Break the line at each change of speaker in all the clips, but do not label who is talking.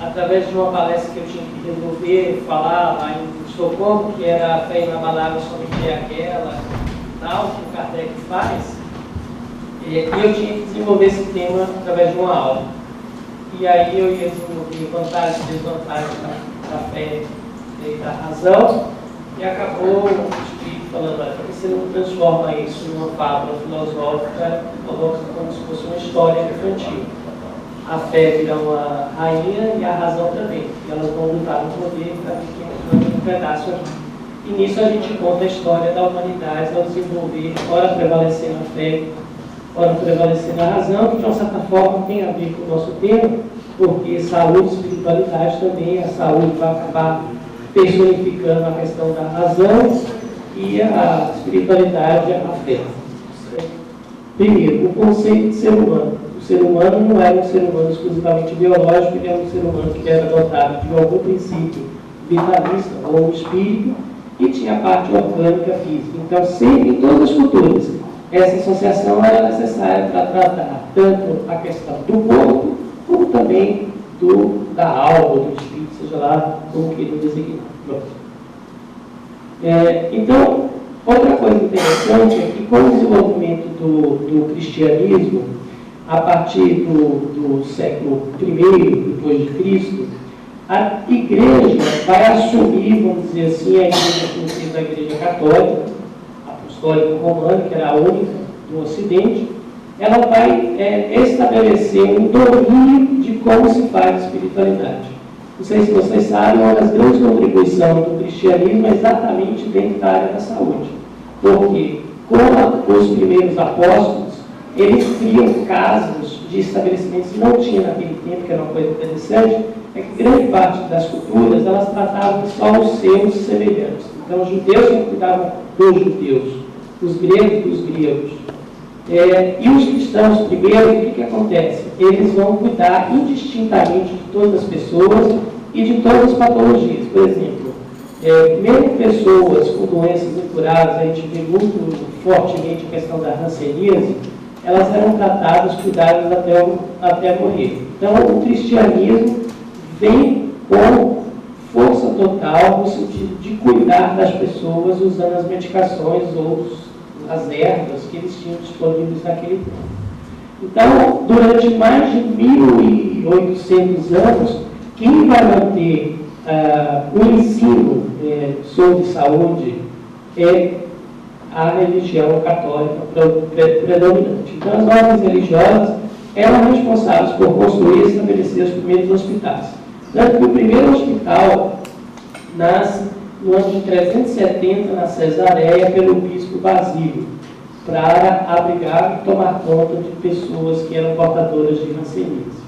Através de uma palestra que eu tinha que resolver, falar lá em Estocolmo, que era a fé inabalável sobre o que é aquela, tal, que o Kardec faz, e eu tinha que desenvolver esse tema através de uma aula. E aí eu ia desenvolver vantagens e desvantagens da fé e da razão, e acabou o Espírito falando, olha, por que você não transforma isso numa fábula filosófica, coloca como se fosse uma história infantil. A fé vira uma rainha e a razão também. E elas vão lutar no poder para ficar um pedaço aqui. E nisso a gente conta a história da humanidade ao desenvolver, ora prevalecer na fé, ora prevalecer na razão, que de uma certa forma tem a ver com o nosso tema, porque saúde e espiritualidade também, a saúde vai acabar personificando a questão da razão e a espiritualidade a fé. Primeiro, o conceito de ser humano. O ser humano não era um ser humano exclusivamente biológico, ele era um ser humano que era dotado de algum princípio vitalista ou um espírito e tinha a parte orgânica física. Então, sempre, em todas as culturas, essa associação era necessária para tratar tanto a questão do corpo, como também da alma, do espírito, seja lá como que ele designar. Então, outra coisa interessante é que com o desenvolvimento do cristianismo, a partir do século I depois de Cristo, a igreja vai assumir, vamos dizer assim, a igreja conhecida da igreja católica, apostólica romana, que era a única no Ocidente, ela vai estabelecer um domínio de como se faz espiritualidade. Não sei se vocês sabem, uma das grandes contribuições do cristianismo é exatamente dentro da área da saúde. Porque, como os primeiros apóstolos, eles criam casos de estabelecimentos que não tinha naquele tempo, que era uma coisa interessante, é que grande parte das culturas, elas tratavam só os seus semelhantes. Então, os judeus que cuidavam dos judeus, os gregos dos gregos. E os cristãos, primeiro, o que acontece? Eles vão cuidar indistintamente de todas as pessoas e de todas as patologias. Por exemplo, mesmo pessoas com doenças incuráveis, a gente vê muito fortemente a questão da hanseníase, elas eram tratadas, cuidadas até morrer. Então, o cristianismo vem com força total no sentido de cuidar das pessoas usando as medicações ou as ervas que eles tinham disponíveis naquele tempo. Então, durante mais de 1.800 anos, quem vai manter o ensino sobre saúde é a religião católica predominante. Então, as ordens religiosas eram responsáveis por construir e estabelecer os primeiros hospitais. Tanto que o primeiro hospital nasce no ano de 370, na Cesareia, pelo bispo Basílio, para abrigar e tomar conta de pessoas que eram portadoras de hanseníase.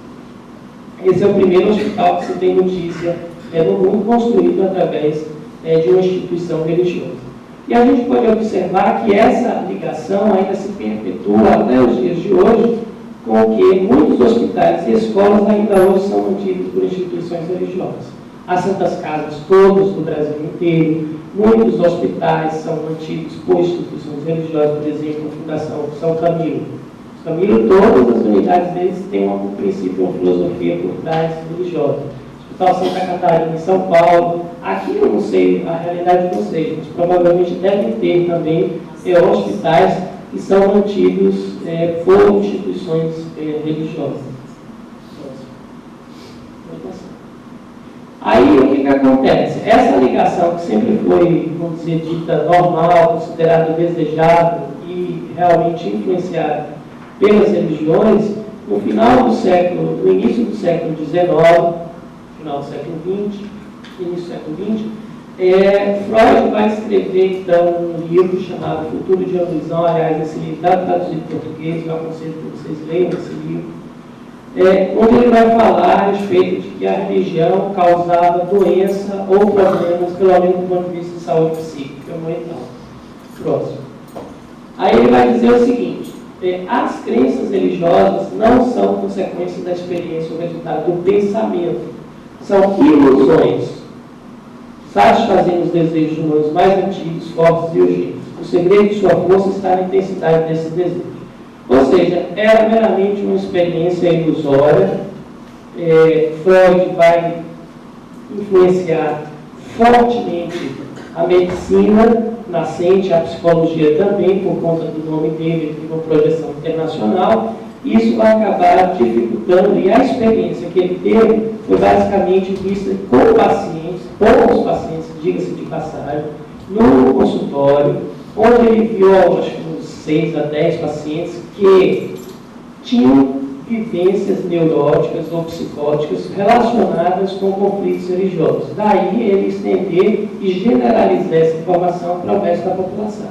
Esse é o primeiro hospital que se tem notícia no mundo, construído através de uma instituição religiosa. E a gente pode observar que essa ligação ainda se perpetua até os dias de hoje, com que muitos hospitais e escolas ainda hoje são mantidos por instituições religiosas. As Santas Casas, todos do Brasil inteiro, muitos hospitais são mantidos por instituições religiosas, por exemplo, a Fundação São Camilo. São Camilo, todas as unidades deles têm um princípio, uma filosofia por trás religiosa. Hospital Santa Catarina em São Paulo, aqui eu não sei a realidade de vocês, mas provavelmente devem ter também hospitais que são mantidos por instituições religiosas. Aí o que acontece? Essa ligação que sempre foi, vamos dizer, dita normal, considerada desejável e realmente influenciada pelas religiões, no final do século, no início do século XIX, final do século XX, início do século XX, Freud vai escrever então um livro chamado Futuro de Ilusão. Aliás, esse livro está traduzido em português, eu aconselho que vocês leiam esse livro. Onde ele vai falar a respeito de que a religião causava doença ou problemas, pelo menos do ponto de vista de saúde psíquica ou mental. Próximo. Aí ele vai dizer o seguinte: as crenças religiosas não são consequência da experiência ou resultado do pensamento, são ilusões. satisfazendo os desejos humanos mais antigos, fortes e urgentes. O segredo de sua força está na intensidade desses desejos. Ou seja, era meramente uma experiência ilusória. Freud vai influenciar fortemente a medicina nascente, a psicologia também, por conta do nome dele, de uma projeção internacional. Isso vai acabar dificultando, e a experiência que ele teve foi basicamente vista com os pacientes, diga-se de passagem, no consultório, onde ele viu, acho que uns 6 a 10 pacientes que tinham vivências neuróticas ou psicóticas relacionadas com conflitos religiosos. Daí ele estender e generalizar essa informação para o resto da população.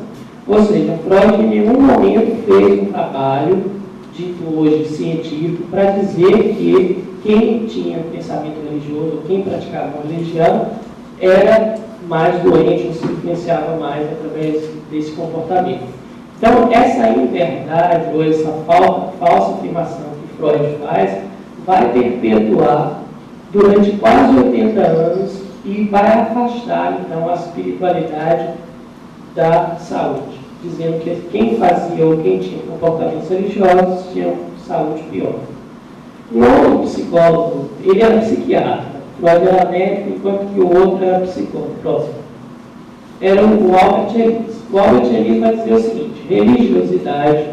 Ou seja, Freud em nenhum momento fez um trabalho, dito hoje científico, para dizer que quem tinha pensamento religioso, ou quem praticava uma religião, era mais doente ou se influenciava mais através desse comportamento. Então, essa inverdade ou essa falsa afirmação que Freud faz, vai perpetuar durante quase 80 anos e vai afastar, então, a espiritualidade da saúde, dizendo que quem fazia ou quem tinha comportamentos religiosos tinha saúde pior. Um outro psicólogo, ele era psiquiatra, Freud era médico, enquanto que o outro era psicólogo, próximo. Era o Albert Ellis. O Albert Ellis vai dizer o seguinte: religiosidade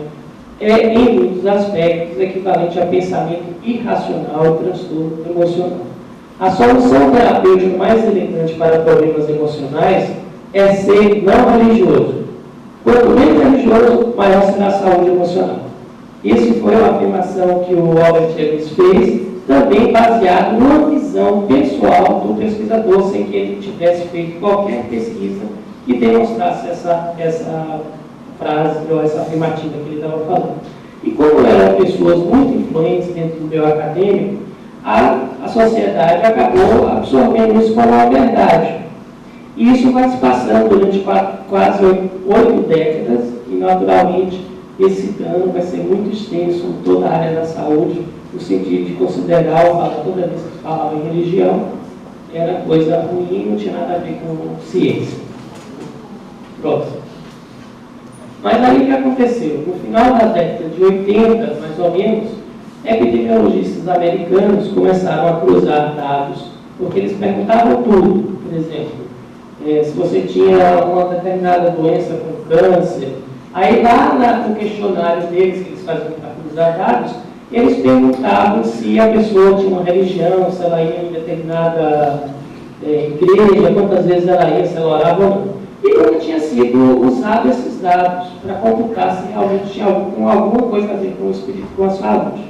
é, em muitos aspectos, equivalente a pensamento irracional e transtorno emocional. A solução terapêutica mais elegante para problemas emocionais é ser não religioso. Quanto menos religioso, maior será a saúde emocional. Isso foi uma afirmação que o Albert Ellis fez, também baseado numa visão pessoal do pesquisador, sem que ele tivesse feito qualquer pesquisa que demonstrasse essa frase ou essa afirmativa que ele estava falando. E como eram pessoas muito influentes dentro do meio acadêmico, a sociedade acabou absorvendo isso como uma verdade. E isso vai se passando durante quase 8 décadas, e naturalmente esse dano vai ser muito extenso em toda a área da saúde, no sentido de considerar ou falar toda vez que falava em religião, era coisa ruim, não tinha nada a ver com ciência. Próximo. Mas aí o que aconteceu? No final da década de 80, mais ou menos, epidemiologistas americanos começaram a cruzar dados, porque eles perguntavam tudo. Por exemplo, se você tinha uma determinada doença com câncer, aí lá no questionário deles, que eles faziam para cruzar dados, eles perguntavam se a pessoa tinha uma religião, se ela ia em determinada igreja, quantas vezes ela ia, se ela orava ou não. E nunca tinha sido usado esses dados para computar se realmente tinha alguma coisa a ver com o espírito, com a saúde.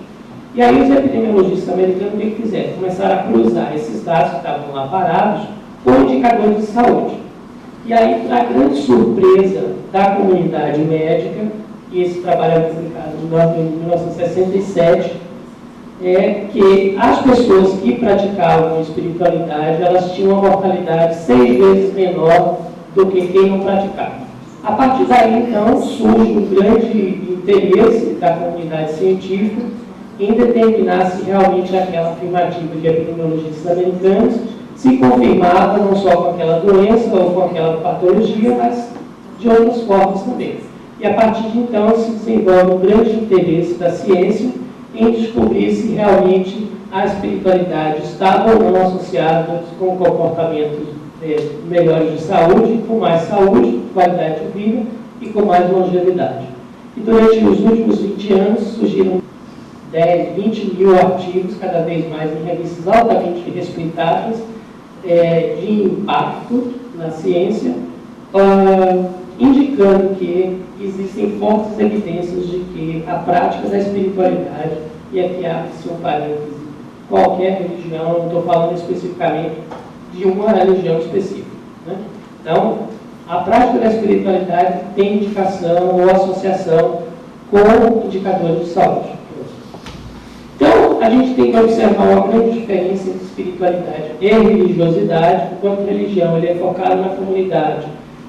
E aí os epidemiologistas americanos o que fizeram? Começaram a cruzar esses dados que estavam lá parados com indicadores de saúde. E aí, para grande surpresa da comunidade médica, e esse trabalho é publicado em 1967, é que as pessoas que praticavam espiritualidade, elas tinham uma mortalidade 6 vezes menor do que quem não praticava. A partir daí, então, surge um grande interesse da comunidade científica em determinar se realmente aquela afirmativa de epidemiologistas americanos se confirmava não só com aquela doença ou com aquela patologia, mas de outras formas também. E a partir de então se desenvolve um grande interesse da ciência em descobrir se realmente a espiritualidade estava ou não associada com comportamentos melhores de saúde, com mais saúde, qualidade de vida e com mais longevidade. E durante os últimos 20 anos surgiram 10, 20 mil artigos, cada vez mais em revistas altamente respeitadas, de impacto na ciência, indicando que existem fortes evidências de que a prática da espiritualidade, e aqui abre-se um parêntese, qualquer religião, não estou falando especificamente de uma religião específica, né? Então, a prática da espiritualidade tem indicação ou associação com indicadores de saúde. Então, a gente tem que observar uma grande diferença entre espiritualidade e religiosidade. Enquanto religião, ele é focado na comunidade,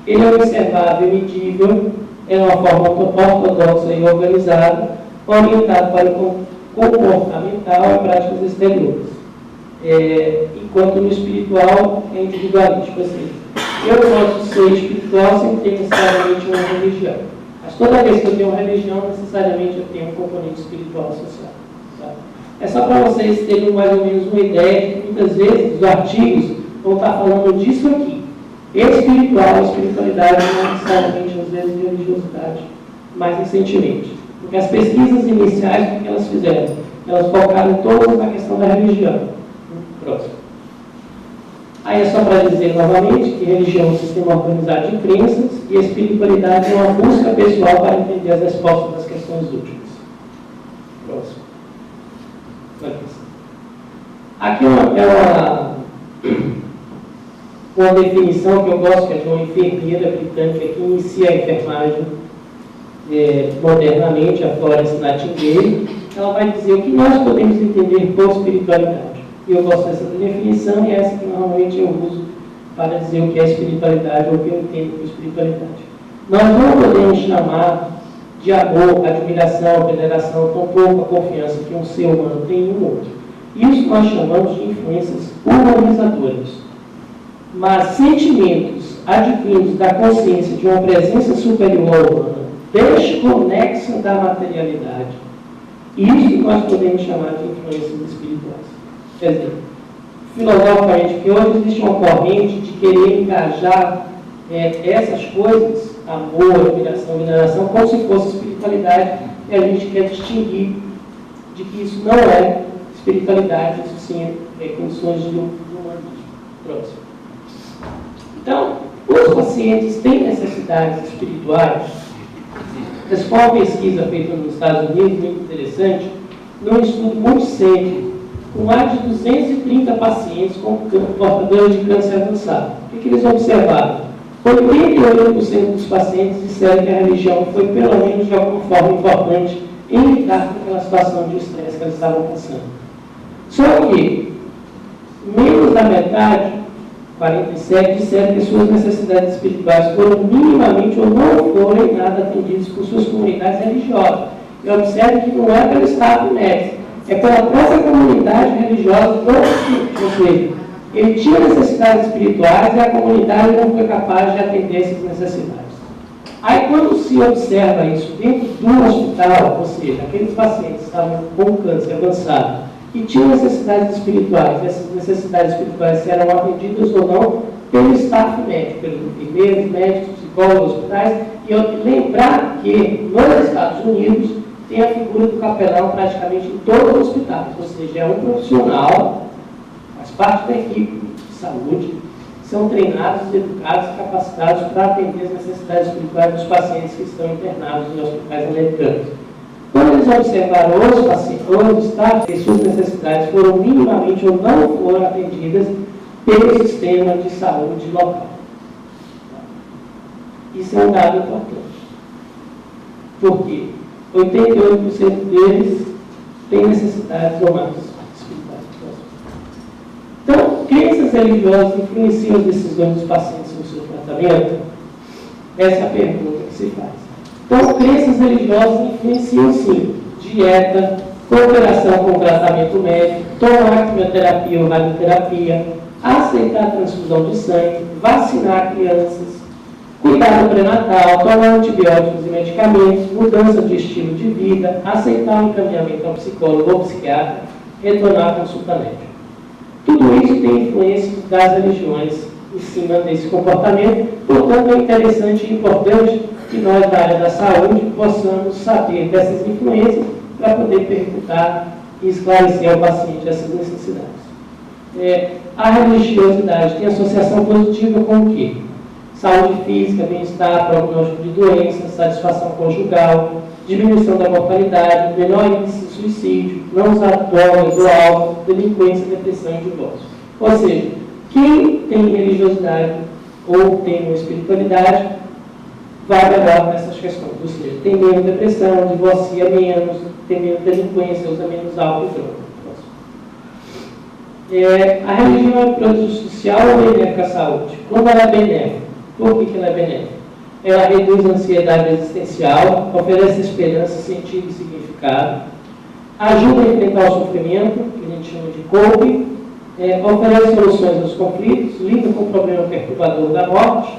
ele é observável e medível, é uma forma ortodoxa e organizada, orientado para o comportamental e práticas exteriores. enquanto no espiritual é individualístico. Assim, eu posso ser espiritual sem ter necessariamente uma religião. Mas toda vez que eu tenho uma religião, necessariamente eu tenho um componente espiritual associado. Tá? É só para vocês terem mais ou menos uma ideia de que muitas vezes os artigos vão estar falando disso aqui. Espiritual, espiritualidade, não necessariamente às vezes religiosidade, mais recentemente. Porque as pesquisas iniciais, o que elas fizeram? Elas focaram todas na questão da religião. Próximo. Aí é só para dizer novamente que religião é um sistema organizado de crenças e a espiritualidade é uma busca pessoal para entender as respostas das questões úteis. Próximo. Aqui uma definição que eu gosto, que é de uma enfermeira britânica que inicia a enfermagem modernamente, a Florence Nightingale. Ela vai dizer o que nós podemos entender por espiritualidade. E eu gosto dessa definição e essa que normalmente eu uso para dizer o que é espiritualidade ou o que eu entendo por espiritualidade. Nós não podemos chamar de amor, admiração, veneração, tão pouco a confiança que um ser humano tem em um outro. Isso nós chamamos de influências humanizadoras. Mas sentimentos advindos da consciência de uma presença superior humana, desconexa da materialidade, isso nós podemos chamar de influências espirituais. Quer dizer, filosoficamente, porque hoje existe uma corrente de querer engajar essas coisas, amor, admiração, veneração, como se fosse espiritualidade, e a gente quer distinguir de que isso não é espiritualidade, isso sim é condições de humanismo. Próximo. Então, os pacientes têm necessidades espirituais. Essa foi uma pesquisa feita nos Estados Unidos, muito interessante, num estudo muito sério, com mais de 230 pacientes com portadores de câncer avançado. O que eles observaram? 88% dos pacientes disseram que a religião foi, pelo menos de alguma forma, importante em lidar com aquela situação de estresse que eles estavam passando. Só que, menos da metade, 47%, disseram que suas necessidades espirituais foram minimamente ou não foram em nada atendidas por suas comunidades religiosas. E observe que não é pelo Estado médico, é pela própria comunidade religiosa do paciente. Ou seja, ele tinha necessidades espirituais e a comunidade não foi capaz de atender essas necessidades. Aí, quando se observa isso dentro do hospital, ou seja, aqueles pacientes que estavam com câncer avançado, que tinham necessidades espirituais, essas necessidades espirituais se eram atendidas ou não pelo staff médico, pelos enfermeiros, médicos, psicólogos, hospitais, e lembrar que nos Estados Unidos tem a figura do capelão praticamente em todos os hospitais, ou seja, é um profissional, faz parte da equipe de saúde, são treinados, educados, capacitados para atender as necessidades espirituais dos pacientes que estão internados em hospitais americanos. Quando eles observaram os pacientes, os staff, que suas necessidades foram minimamente ou não foram atendidas pelo sistema de saúde local. Isso é um dado importante. Por quê? 88% deles têm necessidades ou mais espirituais. Então, crenças religiosas influenciam as decisões dos pacientes no seu tratamento? Essa é a pergunta que se faz. Então, crenças religiosas influenciam sim dieta, cooperação com o tratamento médico, tomar quimioterapia ou radioterapia, aceitar a transfusão de sangue, vacinar crianças, cuidado pré-natal, tomar antibióticos e medicamentos, mudança de estilo de vida, aceitar o encaminhamento ao psicólogo ou psiquiatra, retornar à consulta médica. Tudo isso tem influência das religiões em cima desse comportamento, portanto é interessante e importante que nós da área da saúde possamos saber dessas influências para poder perguntar e esclarecer ao paciente essas necessidades. A religiosidade tem associação positiva com o quê? Saúde física, bem-estar, prognóstico de doenças, satisfação conjugal, diminuição da mortalidade, menor índice de suicídio, não usar drogas ou álcool, delinquência, depressão e divórcio. Ou seja, quem tem religiosidade ou tem uma espiritualidade vai melhor nessas questões. Ou seja, tem menos depressão, divorcia menos, tem menos delinquência, usa menos álcool e drogas. A religião é prejudicial ou benéfica à saúde? Quando ela é benéfica? Por que ela é benéfica? Ela reduz a ansiedade existencial, oferece esperança, sentido e significado, ajuda a enfrentar o sofrimento, que a gente chama de coping, oferece soluções aos conflitos, lida com o problema perturbador da morte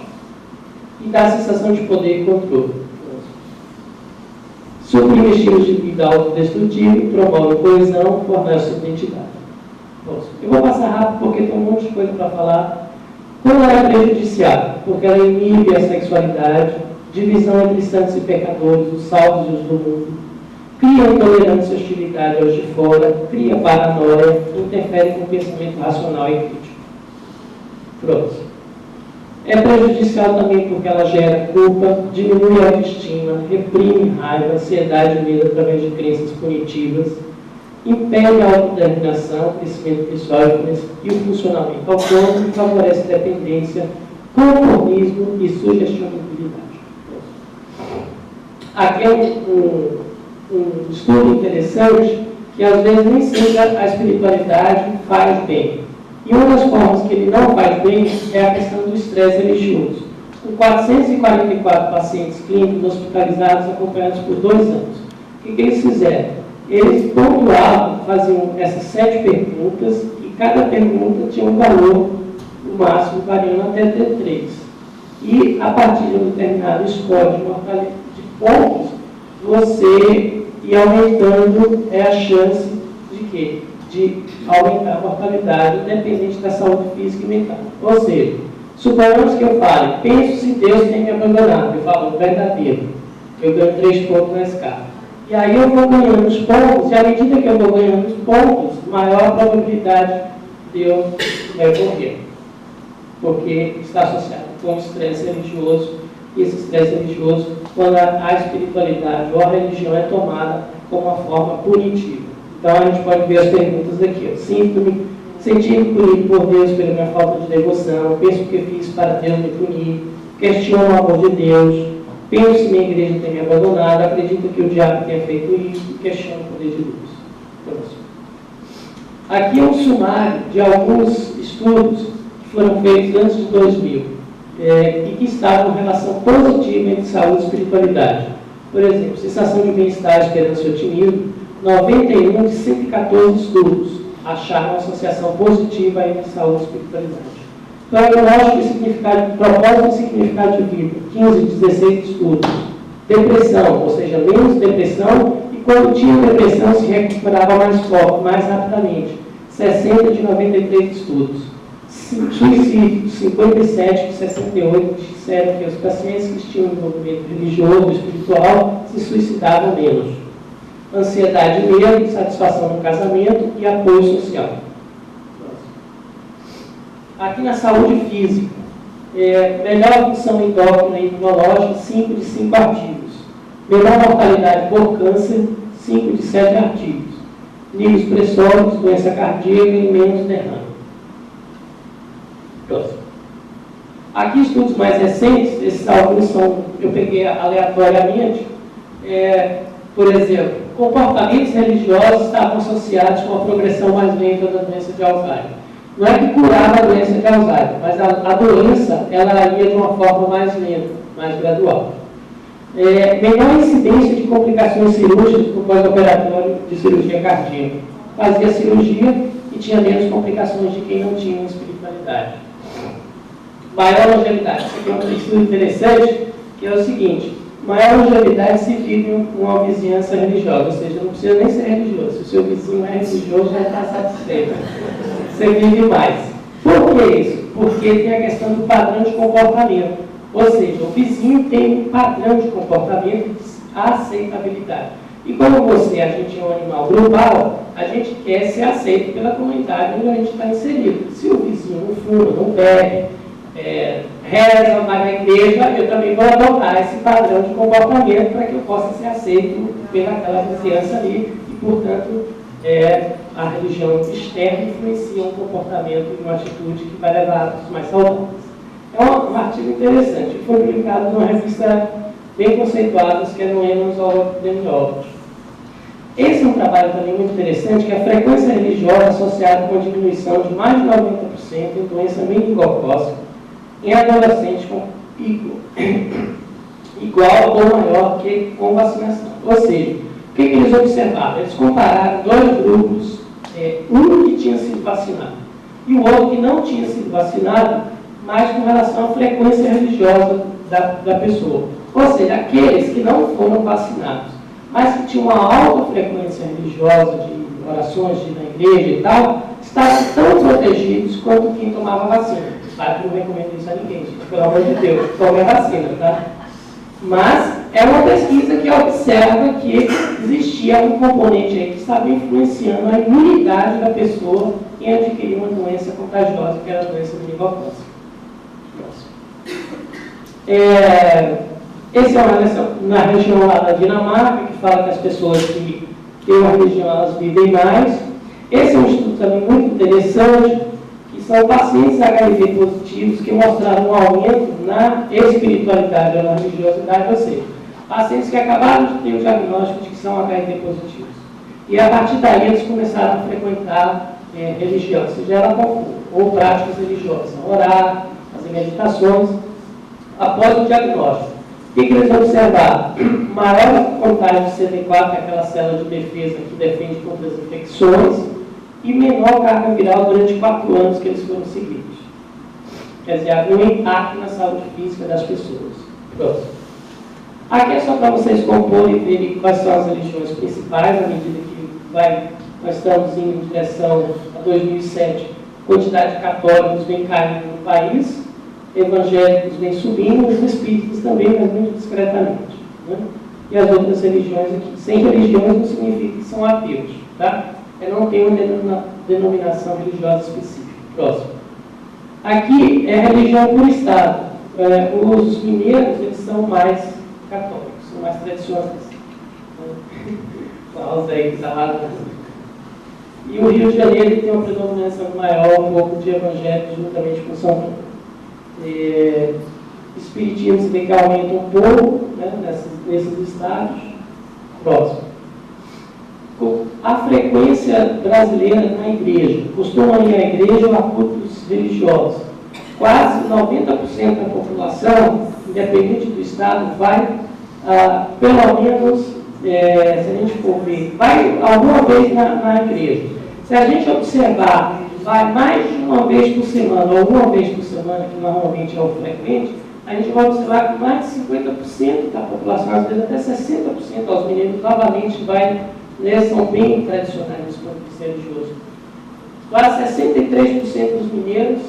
e dá a sensação de poder e controle. Suprime estilos de vida autodestrutivo, promove coesão, fornece identidade. Eu vou passar rápido porque tem um monte de coisa para falar. Quando ela é prejudicial, porque ela inibe a sexualidade, divisão entre santos e pecadores, os salvos e os do mundo, cria intolerância e hostilidade aos de fora, cria paranoia, interfere com o pensamento racional e crítico. Pronto. É prejudicial também porque ela gera culpa, diminui a autoestima, reprime raiva, ansiedade e medo através de crenças punitivas, impede a autodeterminação, o crescimento pessoal e o funcionamento autônomo e favorece dependência, conformismo e sugestibilidade. Aqui é um estudo interessante que às vezes nem sempre a espiritualidade faz bem. E uma das formas que ele não faz bem é a questão do estresse religioso. Com 444 pacientes clínicos hospitalizados acompanhados por 2 anos. O que eles fizeram? Eles pontuavam, faziam essas 7 perguntas e cada pergunta tinha um valor, no máximo, variando até ter 3. E a partir de um determinado score de pontos, você ia aumentando a chance de quê? De aumentar a mortalidade independente da saúde física e mental. Ou seja, suponhamos que eu fale, penso se Deus tem me abandonado. Eu falo, verdadeiro. Eu ganho 3 pontos na escala. E aí eu vou ganhando os pontos, e à medida que eu vou ganhando os pontos, maior a probabilidade de eu morrer. Porque está associado com o estresse religioso, e esse estresse religioso, quando a espiritualidade ou a religião é tomada como uma forma punitiva. Então a gente pode ver as perguntas aqui. Sinto-me sentindo punido por Deus pela minha falta de devoção, penso que fiz para Deus me punir, questiono o amor de Deus, penso se minha igreja tem me abandonado, acredito que o diabo tenha feito isso e questiono o poder de Deus. Próximo. Aqui é um sumário de alguns estudos que foram feitos antes de 2000 e que estavam em relação positiva entre saúde e espiritualidade. Por exemplo, sensação de bem-estar, esperança e otimismo. 91 de 114 estudos acharam uma associação positiva entre saúde e espiritualidade. Prognóstico e significado, propósito e significado de vida, 15 de 16 estudos. Depressão, ou seja, menos depressão, e quando tinha depressão se recuperava mais forte, mais rapidamente, 60 de 93 estudos. Suicídio, 57 de 68 disseram que os pacientes que tinham envolvimento religioso ou espiritual se suicidavam menos. Ansiedade e medo, insatisfação no casamento e apoio social. Aqui na saúde física, melhor função endócrina e imunológica, 5 de 5 artigos. Menor mortalidade por câncer, 5 de 7 artigos. Níveis pressóricos, doença cardíaca e menos derrame. Próximo. Aqui estudos mais recentes, esses alguns são, eu peguei aleatoriamente, por exemplo, comportamentos religiosos estavam associados com a progressão mais lenta da doença de Alzheimer. Não é que curava a doença de Alzheimer, mas a doença ela ia de uma forma mais lenta, mais gradual. Menor incidência de complicações cirúrgicas por pós-operatório de cirurgia cardíaca. Fazia cirurgia e tinha menos complicações de quem não tinha espiritualidade. Maior longevidade. Isso aqui é um estudo interessante, que é o seguinte: maior longevidade se vive em uma vizinhança religiosa, ou seja, não precisa nem ser religioso. Se o seu vizinho é religioso, já está satisfeito. Você vive mais. Por que isso? Porque tem a questão do padrão de comportamento. Ou seja, o vizinho tem um padrão de comportamento de aceitabilidade. E como você, a gente é um animal global, a gente quer ser aceito pela comunidade onde a gente está inserido. Se o vizinho não fuma, não bebe, reza, vai na igreja, eu também vou adotar esse padrão de comportamento para que eu possa ser aceito pelaquela vizinhança ali e, portanto, a religião externa influencia um comportamento e uma atitude que vai levar a atos mais saudáveis. É um artigo interessante, foi publicado numa revista bem conceituada, que é no Annals of Epidemiology. Esse é um trabalho também muito interessante, que é a frequência religiosa associada com a diminuição de mais de 90% em doença meningocócica em adolescentes igual ou maior que com vacinação. Ou seja, o que eles observaram? Eles compararam 2 grupos, um que tinha sido vacinado. e o outro que não tinha sido vacinado, mas com relação à frequência religiosa da pessoa. Ou seja, aqueles que não foram vacinados, mas que tinham uma alta frequência religiosa de orações na igreja e tal, estavam tão protegidos quanto quem tomava vacina. Claro que não recomendo isso a ninguém, gente, pelo amor de Deus, tome a vacina, tá? Mas é uma pesquisa que observa que existia um componente aí que estava influenciando a imunidade da pessoa em adquirir uma doença contagiosa, que era a doença meningocócica. Esse é na região lá da Dinamarca, que fala que as pessoas que têm uma religião, elas vivem mais. Esse é um estudo também muito interessante, que são pacientes HIV positivos que mostraram um aumento na espiritualidade ou na religiosidade, ou seja, pacientes que acabaram de ter o diagnóstico de que são HIV positivos. E a partir daí eles começaram a frequentar religião, seja ela qual for, ou práticas religiosas, orar, fazer meditações, após o diagnóstico. O que eles observaram? Maior contagem de CD4, que é aquela célula de defesa que defende contra as infecções, e menor carga viral durante 4 anos que eles foram seguidos. Quer dizer, havia um impacto na saúde física das pessoas. Próximo. Aqui é só para vocês comporem e verem quais são as religiões principais, à medida que nós estamos indo em direção a 2007, a quantidade de católicos vem caindo no país, evangélicos vem subindo, os espíritas também, mas muito discretamente. Né? E as outras religiões aqui. Sem religiões não significa que são ateus, tá? Não tem uma denominação religiosa específica. Próximo. Aqui é religião por estado. Os mineiros, eles são mais católicos, são mais tradicionais. Os aí que está lá. E o Rio de Janeiro ele tem uma predominância maior, um pouco de evangélicos, juntamente com São Paulo. Espiritismo se vê que aumenta um pouco, né, nesses estados. Próximo. A frequência brasileira na igreja. Costumam ir à igreja ou a cultos religiosos. Quase 90% da população, independente do estado, vai, pelo menos, se a gente for ver, vai alguma vez na igreja. Se a gente observar, vai mais de uma vez por semana, ou uma vez por semana, que normalmente é o frequente, a gente vai observar que mais de 50% da população, às vezes até 60%, aos mineiros novamente vai. Eles são bem tradicionais nesse ponto de vista religioso. Quase 63% dos mineiros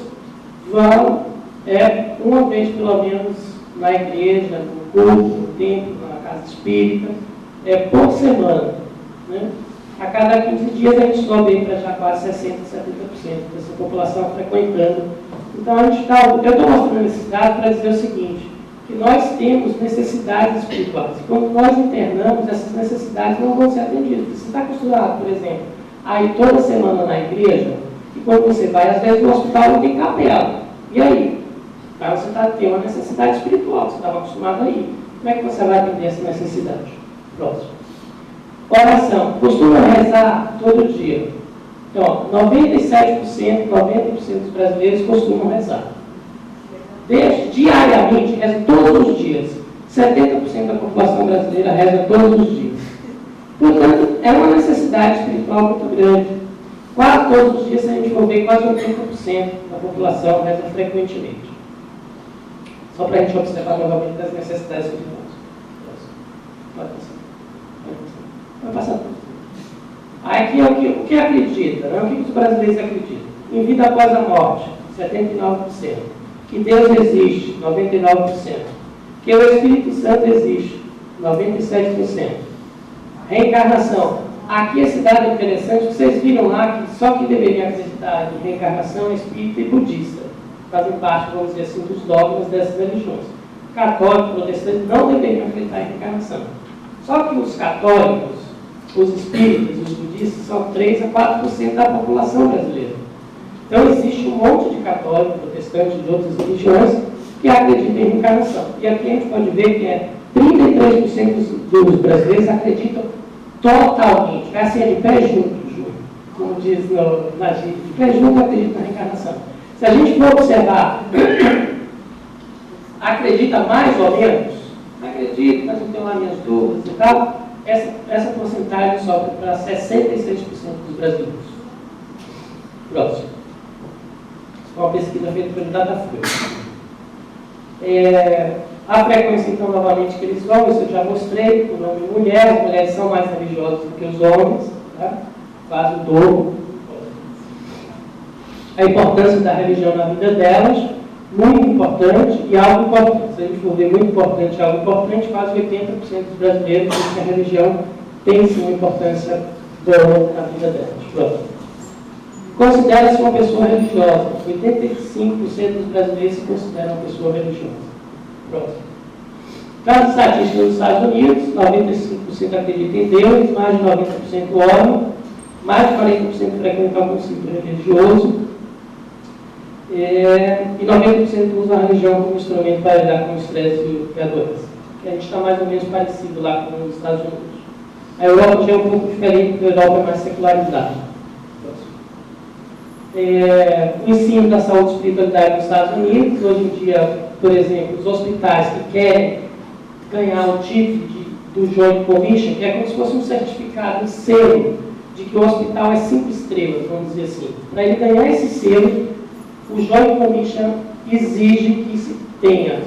vão uma vez pelo menos na igreja, no culto, no templo, na casa espírita, por semana. Né? A cada 15 dias a gente sobe para já quase 60%, 70% dessa população frequentando. Então eu estou mostrando esse dado para dizer o seguinte, que nós temos necessidades espirituais. E quando nós internamos, essas necessidades não vão ser atendidas. Você está acostumado, por exemplo, a ir toda semana na igreja, e quando você vai, às vezes, no hospital não tem capela. E aí? Aí você tem uma necessidade espiritual, você estava acostumado a ir. Como é que você vai atender essa necessidade? Próximo. Oração. Costuma rezar todo dia. Então, 97%, 90% dos brasileiros costumam rezar. Diariamente, reza todos os dias. 70% da população brasileira reza todos os dias. Portanto, é uma necessidade espiritual muito grande. Quase todos os dias, se a gente for ver, quase 80% da população reza frequentemente. Só para a gente observar novamente as necessidades espirituais. Pode passar. Vai passar tudo. Aqui é o que acredita, né? O que os brasileiros acreditam? Em vida após a morte, 79%. Que Deus existe, 99%. Que o Espírito Santo existe, 97%. Reencarnação. Aqui esse dado é interessante, vocês viram lá que só quem deveria acreditar em reencarnação é espírita e budista. Fazem parte, vamos dizer assim, dos dogmas dessas religiões. Católicos, protestantes não deveriam acreditar em reencarnação. Só que os católicos, os espíritas e os budistas são 3 a 4% da população brasileira. Então existe um monte de católicos, protestantes de outras religiões que acreditam em reencarnação. E aqui a gente pode ver que 33% dos brasileiros acreditam totalmente, assim, de pé junto, como diz na gíria, de pé junto acredita na reencarnação. Se a gente for observar, acredita mais ou menos, acredito, mas eu tenho lá minhas dúvidas e tal, essa porcentagem sobe para 66% dos brasileiros. Próximo. uma pesquisa feita pelo Datafolha. A frequência, então, novamente, que eles vão, isso eu já mostrei, o nome de mulheres, as mulheres são mais religiosas do que os homens, tá? Quase o dobro. A importância da religião na vida delas, muito importante e algo importante. Se a gente for ver muito importante e algo importante, quase 80% dos brasileiros dizem que a religião tem sim uma importância boa na vida delas. Pronto. Considera-se uma pessoa religiosa. 85% dos brasileiros se consideram uma pessoa religiosa. Pronto. Nas estatísticas dos Estados Unidos, 95% acreditam em Deus, mais de 90% oram, mais de 40% frequentam algum ciclo religioso, e 90% usam a religião como instrumento para lidar com o estresse e a doença. A gente está mais ou menos parecido lá com os Estados Unidos. A Europa já é um pouco diferente, porque a Europa é mais secularizada. O ensino da saúde e espiritualidade nos Estados Unidos, hoje em dia, por exemplo, os hospitais que querem ganhar o título do Joint Commission, que é como se fosse um certificado, um selo, de que o hospital é 5 estrelas, vamos dizer assim. Para ele ganhar esse selo, o Joint Commission exige que se tenha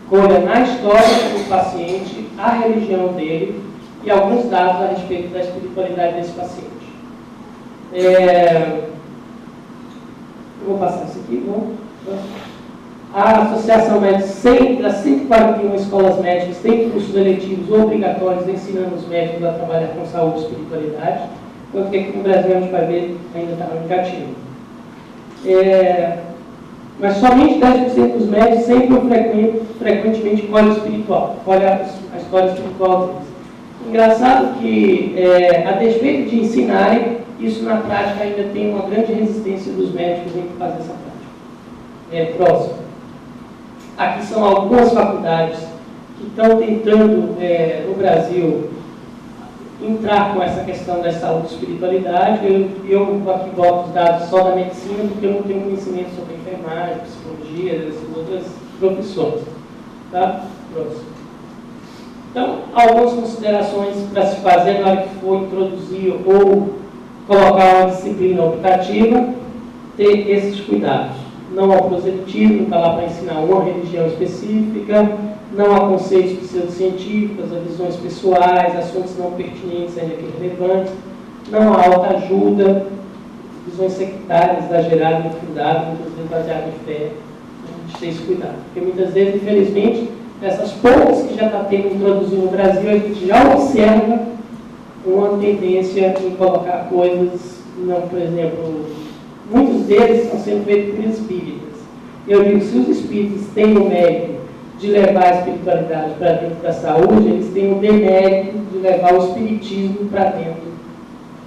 colha na história do paciente, a religião dele e alguns dados a respeito da espiritualidade desse paciente. Eu vou passar isso aqui, bom. A Associação Médica, das 141 escolas médicas, tem cursos eletivos obrigatórios ensinando os médicos a trabalhar com saúde e espiritualidade, enquanto que aqui no Brasil a gente vai ver ainda está no indicativo. Mas somente 10% dos médicos sempre frequentemente colhem espiritual, colhem a história espiritual deles. Engraçado que, a despeito de ensinarem, isso na prática ainda tem uma grande resistência dos médicos em fazer essa prática. Próximo. Aqui são algumas faculdades que estão tentando, no Brasil, entrar com essa questão da saúde e espiritualidade. Eu aqui boto os dados só da medicina, porque eu não tenho conhecimento sobre enfermagem, psicologia, essas outras profissões. Tá? Próximo. Então, algumas considerações para se fazer na hora que for introduzir ou colocar uma disciplina optativa, ter esses cuidados. Não ao proselitismo, não está lá para ensinar uma religião específica, não há conceitos pseudocientíficos, a visões pessoais, assuntos não pertinentes, ainda que relevantes, não há autoajuda, visões sectárias, exageradas, infundadas, muitas vezes baseadas em fé. A gente tem esse cuidado. Porque muitas vezes, infelizmente, essas poucas que já está tendo introduzido no Brasil, a gente já observa uma tendência em colocar coisas, não, por exemplo, muitos deles estão sendo feitos por espíritas. Eu digo, se os espíritas têm o mérito de levar a espiritualidade para dentro da saúde, eles têm o demérito de levar o espiritismo para dentro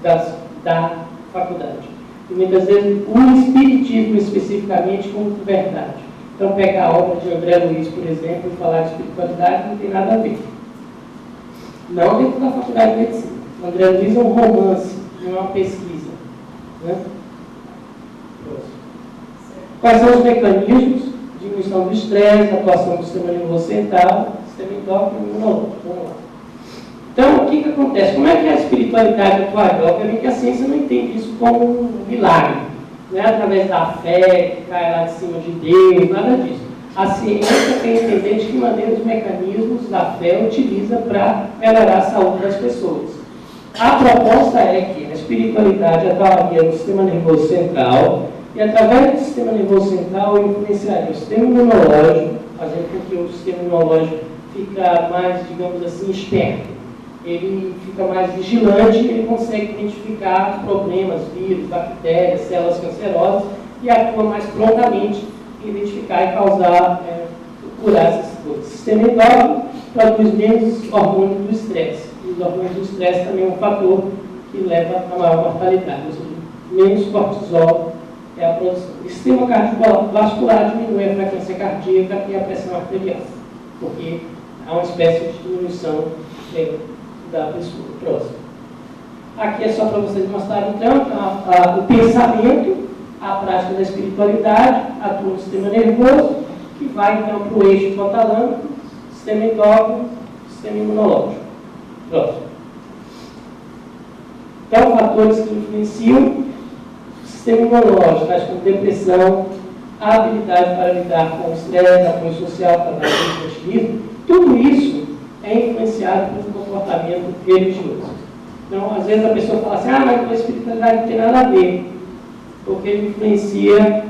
da faculdade. E muitas vezes o espiritismo especificamente como verdade. Então, pegar a obra de André Luiz, por exemplo, e falar de espiritualidade não tem nada a ver. Não dentro da faculdade de medicina. O André Luiz é um romance, não é uma pesquisa. Né? Quais são os mecanismos? Diminuição do estresse, atuação do sistema nervoso central, sistema endócrino e imunológico. Vamos lá. Então, o que acontece? Como é que a espiritualidade atual? Obviamente que a ciência não entende isso como um milagre. Não é através da fé, que cai lá de cima de Deus, nada disso. A ciência tem que entender de que maneira os mecanismos da fé utiliza para melhorar a saúde das pessoas. A proposta é que a espiritualidade atuaria no sistema nervoso central e, através do sistema nervoso central, influenciaria o sistema imunológico, fazendo com que o sistema imunológico fica mais, digamos assim, esperto. Ele fica mais vigilante e ele consegue identificar problemas, vírus, bactérias, células cancerosas e atua mais prontamente em identificar e causar, curar essas coisas. O sistema endócrino produz menos hormônios do estresse. E os hormônios do estresse também é um fator que leva a maior mortalidade. Ou seja, menos cortisol é a produção. O sistema cardiovascular diminui a frequência cardíaca e a pressão arterial, porque há uma espécie de diminuição da pessoa. Próximo. Aqui é só para vocês mostrarem, então, o pensamento, a prática da espiritualidade, atua no sistema nervoso, que vai, então, para o eixo hipotalâmico, sistema endócrino, sistema imunológico. Próximo. Então, fatores que influenciam o sistema imunológico, tais como depressão, a habilidade para lidar com o estresse, apoio social, trabalho e infantilismo, tudo isso é influenciado pelo comportamento religioso. Então, às vezes a pessoa fala assim, mas a espiritualidade não tem nada a ver, porque ele influencia,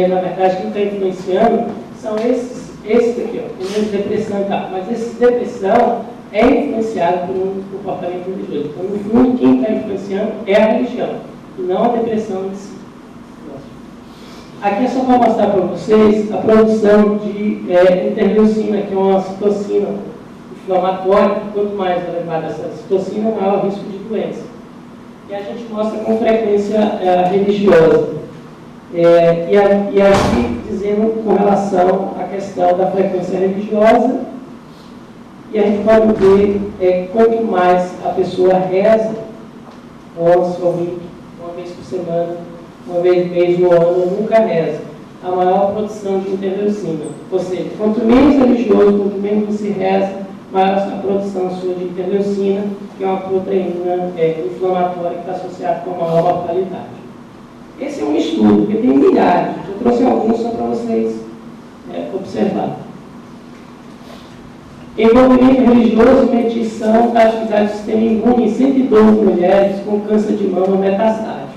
na verdade, quem está influenciando são esses aqui, ó, depressão e tal, mas essa depressão é influenciado por um comportamento religioso. Então, no fundo, quem está influenciando é a religião, e não a depressão em si. Aqui é só para mostrar para vocês a produção de interleucina, que é uma citocina inflamatória. Quanto mais elevada essa citocina, maior o risco de doença. E a gente mostra com frequência religiosa. E aqui dizendo com relação à questão da frequência religiosa, e a gente pode ver quanto mais a pessoa reza, uma vez por semana, uma vez mês no ano, nunca reza, a maior produção de interleucina. Ou seja, quanto menos religioso, quanto menos você reza, maior a produção sua de interleucina, que é uma proteína inflamatória que está associada com a maior mortalidade. Esse é um estudo, porque tem milhares. Eu trouxe alguns só para vocês observarem. Envolvimento religioso e medição da atividade do sistema imune em 112 mulheres com câncer de mama metastático.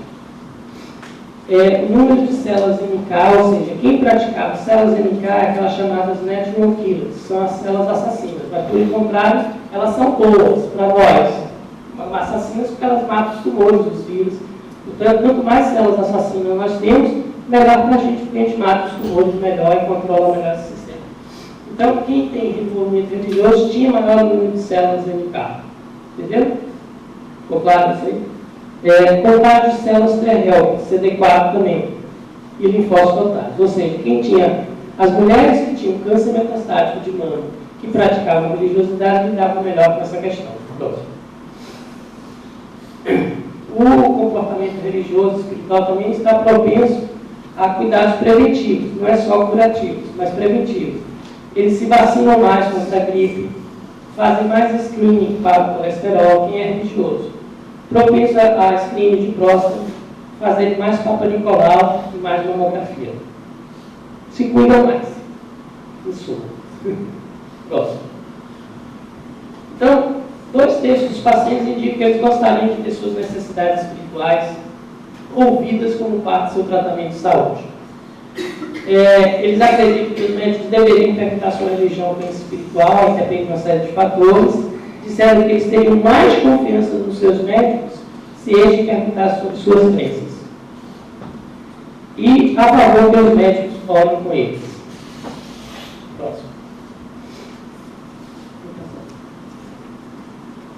O número de células NK, ou seja, quem praticava células NK é aquelas chamadas natural killers, são as células assassinas, mas por contrário, elas são boas para nós, assassinas porque elas matam os tumores, os vírus. Portanto, quanto mais células assassinas nós temos, melhor para a gente, porque a gente mata os tumores melhor e controla melhor esse sistema. Então, quem tem envolvimento religioso tinha maior número de células NK. Entendeu? Ficou claro isso aí? Contagem de células T-helper, CD4 também, e linfócitos totais. Ou seja, quem tinha, as mulheres que tinham câncer metastático de mama, que praticavam religiosidade, lidavam melhor com essa questão. O comportamento religioso e espiritual também está propenso a cuidados preventivos, não é só curativos, mas preventivos. Eles se vacinam mais contra a gripe, fazem mais screening para o colesterol, quem é religioso. Propenso a screening de próstata, fazer mais Papa Nicolau e mais mamografia. Se cuidam mais. Isso. Próximo. Então, 2/3 dos pacientes indicam que eles gostariam de ter suas necessidades espirituais ouvidas como parte do seu tratamento de saúde. Eles acreditam que os médicos deveriam perguntar sua religião bem espiritual, depende de uma série de fatores. Disseram que eles teriam mais confiança nos seus médicos se eles perguntassem sobre suas crenças. E a favor que os médicos orem com eles. Próximo.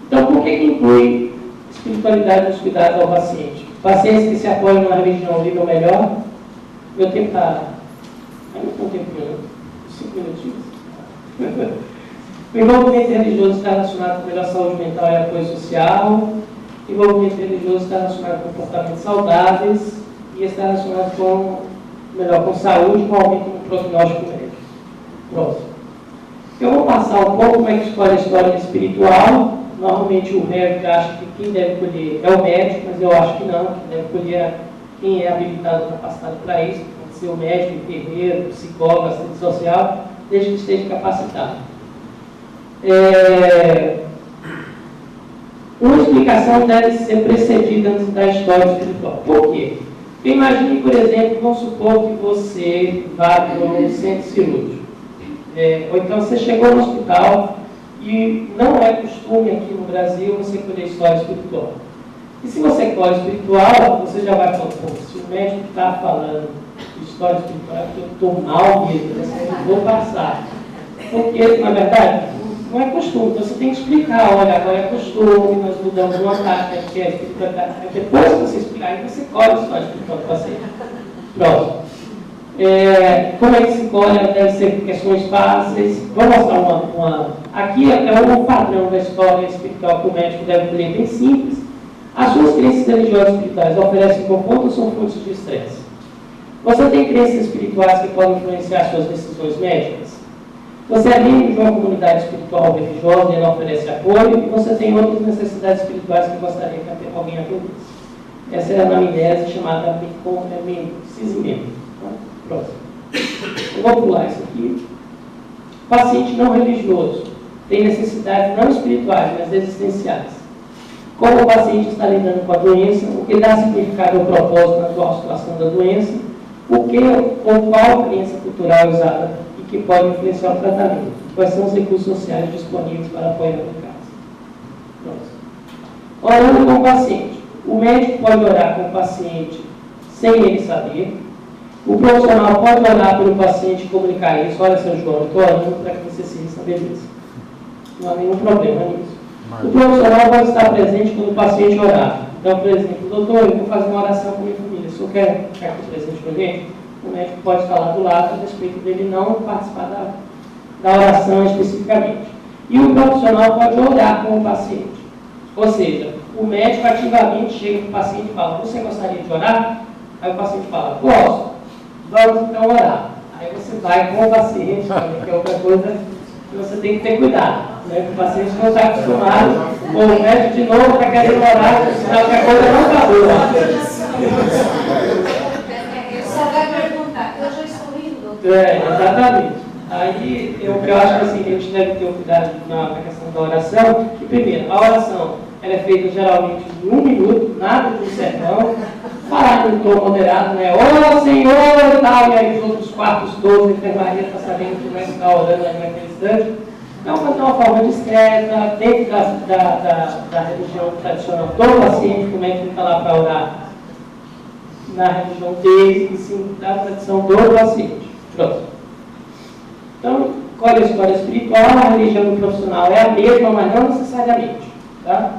Então, por que inclui espiritualidade nos cuidados ao paciente? Pacientes que se apoiam na religião lidam melhor. Meu tempo está... Ainda estou tempo, 5 minutinhos. O envolvimento religioso está relacionado com melhor saúde mental e apoio social. O envolvimento religioso está relacionado com comportamentos saudáveis e está relacionado com saúde, com aumento no prognóstico médico. Próximo. Eu vou passar um pouco como é que escolhe a história espiritual. Normalmente o Herrick acha que quem deve colher é o médico, mas eu acho que não. Quem deve colher é quem é habilitado, capacitado para isso. Pode ser o médico, o enfermeiro, o psicólogo, assistente social, desde que esteja capacitado. Uma explicação deve ser precedida antes da história espiritual. Por quê? Porque imagine, por exemplo, vamos supor que você vá para um centro cirúrgico. Ou então você chegou no hospital e não é costume aqui no Brasil você colher história espiritual. E se você colhe espiritual, você já vai falar, se o médico está falando de história espiritual, é porque eu estou mal mesmo, eu vou passar. Porque, na verdade, não é costume, então você tem que explicar, olha, agora é costume, nós mudamos uma tática que é espiritualidade. Depois que você explicar, aí você colhe a história espiritual para você. Pronto. Como é que se colhe? Deve ser questões fáceis. Vou mostrar uma. Aqui é um padrão da história espiritual que o médico deve colher bem simples. As suas crenças religiosas espirituais oferecem conforto ou são fontes de estresse? Você tem crenças espirituais que podem influenciar suas decisões médicas? Você é membro de uma comunidade espiritual ou religiosa e ela oferece apoio, e você tem outras necessidades espirituais que gostaria que alguém atendesse. Essa é a anamnese chamada cisimento. Próximo. Eu vou pular isso aqui. Paciente não religioso tem necessidades não espirituais, mas existenciais. Como o paciente está lidando com a doença, o que dá significado ao propósito na atual situação da doença, o que ou qual crença cultural é usada e que pode influenciar o tratamento. Quais são os recursos sociais disponíveis para apoiar no caso. Orando com o paciente. O médico pode orar com o paciente sem ele saber. O profissional pode orar pelo paciente e comunicar isso. Olha, seu João, eu estou orando para que você se restabeleça. Não há nenhum problema nisso. O profissional pode estar presente quando o paciente orar. Então, por exemplo, doutor, eu vou fazer uma oração com a minha família. Se eu quero ficar aqui presente com ele, o médico pode estar lá do lado a respeito dele não participar da oração especificamente. E o profissional pode orar com o paciente. Ou seja, o médico ativamente chega para o paciente e fala: você gostaria de orar? Aí o paciente fala: gosto. Vamos então orar. Aí você vai com o paciente, que é outra coisa que você tem que ter cuidado. Né? O paciente não está acostumado, ou o médico de novo está querendo orar, sinal que a coisa não está boa.
Ele só vai perguntar: eu já estou indo, doutor?
Exatamente. Aí eu acho que assim, a gente deve ter cuidado na questão da oração. Que primeiro, a oração ela é feita geralmente em 1 minuto, nada de um sermão. Falar em um tom moderado, né? Ô Senhor e tal, e aí os outros quartos todos, a enfermaria está sabendo que não é que está orando ali naquele instante. Então, fazer uma forma discreta, dentro da religião tradicional do paciente, como é que ele está lá para orar na religião dele, e sim da tradição do paciente. Pronto. Então, qual é a história espiritual? A religião do profissional é a mesma, mas não necessariamente. Tá?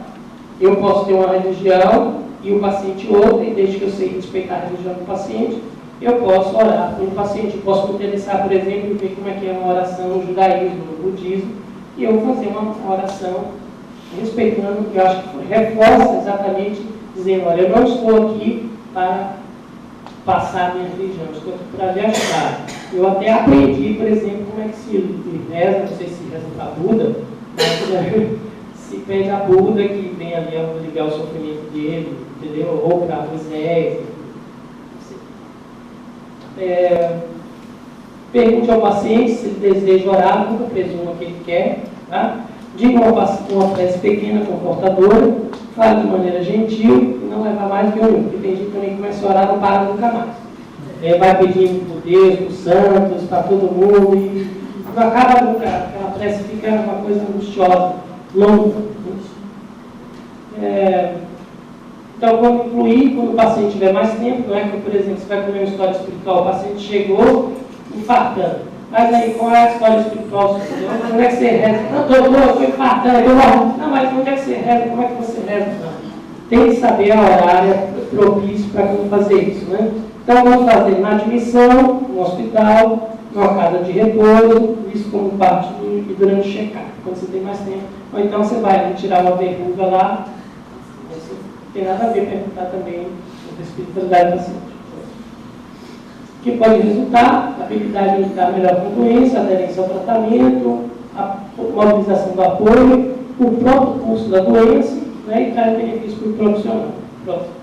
Eu posso ter uma religião e o paciente outra, e desde que eu sei respeitar a religião do paciente, eu posso orar pelo paciente. Eu posso me interessar, por exemplo, em ver como é que é uma oração no judaísmo, no budismo, e eu vou fazer uma oração respeitando, que eu acho que reforça exatamente, dizendo: olha, eu não estou aqui para passar a minha religião, eu estou aqui para lhe ajudar. Eu até aprendi, por exemplo, como é que se reza, não sei se reza para Buda, mas se pede a Buda que vem ali a ligar o sofrimento dele, entendeu? Ou para Moisés. Pergunte ao paciente se ele deseja orar, nunca presuma que ele quer. Tá? Diga uma prece pequena, confortadora, fale de maneira gentil e não levar mais que um minuto. Porque tem gente também que começa a orar e não para nunca mais. Vai pedindo por Deus, por santos, para todo mundo, e não acaba nunca. Aquela prece fica uma coisa angustiosa, longa. Então, vamos incluir quando o paciente tiver mais tempo. Não é que, por exemplo, você vai comer uma história espiritual, o paciente chegou infartando. Mas aí, qual é a história espiritual? Como é que você reza? Não, doutor, eu estou infartando. Não, mas como é que você reza? Como é que você reza? Não. Tem que saber a horária propício para como fazer isso. Né? Então, vamos fazer na admissão, no hospital, numa casa de repouso, isso como parte e durante o check-up, quando você tem mais tempo. Ou então você vai tirar uma verruga lá, não tem nada a ver perguntar também sobre a espiritualidade do paciente. Que pode resultar: habilidade de dar melhor concluência, aderência ao tratamento, a mobilização do apoio, o próprio curso da doença, né, e traz benefício para o profissional. Próximo.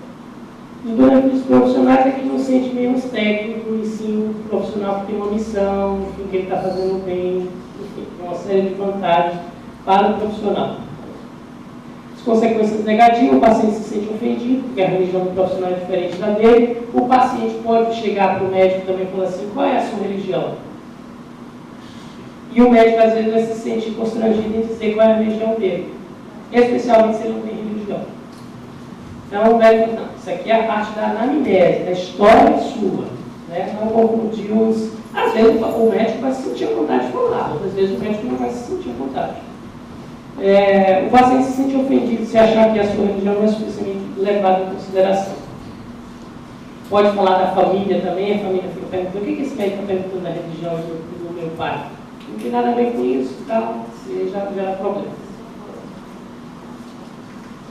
Os benefícios profissionais é que não sente menos técnico, e sim o profissional que tem uma missão, que ele está fazendo bem, enfim, tem uma série de vantagens para o profissional. As consequências negativas: o paciente se sente ofendido, porque a religião do profissional é diferente da dele. O paciente pode chegar para o médico também e falar assim: qual é a sua religião? E o médico às vezes vai se sentir constrangido em dizer qual é a religião dele, especialmente se ele não tem religião. Então o médico fala: não, isso aqui é a parte da anamnese, da história sua, né? Não confundir os... Às vezes o médico vai se sentir à vontade de falar, outras vezes o médico não vai se sentir à vontade. O paciente se sente ofendido se achar que a sua religião não é suficientemente levada em consideração. Pode falar da família também. A família fica perguntando: o que esse médico está perguntando da religião do meu pai? Não tem nada a ver com isso, tal, você já gera problema.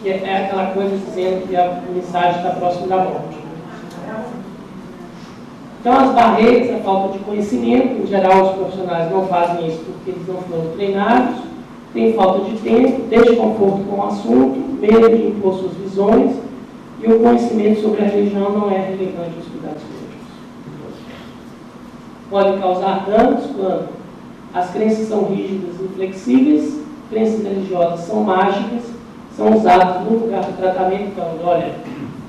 E é aquela coisa dizendo que a mensagem está próxima da morte. Então, as barreiras, a falta de conhecimento, em geral os profissionais não fazem isso porque eles não foram treinados, tem falta de tempo, desconforto com o assunto, medo de impor suas visões, e o conhecimento sobre a religião não é relevante aos cuidados médicos. podem causar danos quando as crenças são rígidas e inflexíveis, crenças religiosas são mágicas, são usadas no lugar do tratamento, falando, olha,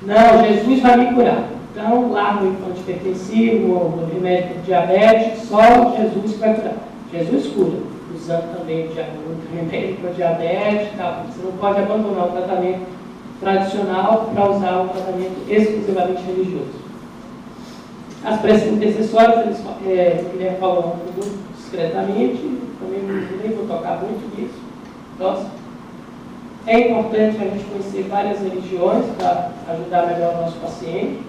não, Jesus vai me curar. Então, larga o antihipertensivo, o remédio para diabetes, só Jesus vai curar. Jesus cura, usando também o remédio para diabetes e tal. Você não pode abandonar o tratamento tradicional para usar um tratamento exclusivamente religioso. As preces intercessórias, o Guilherme falou muito discretamente, também nem vou tocar muito nisso. Nossa, é importante a gente conhecer várias religiões para ajudar melhor o nosso paciente.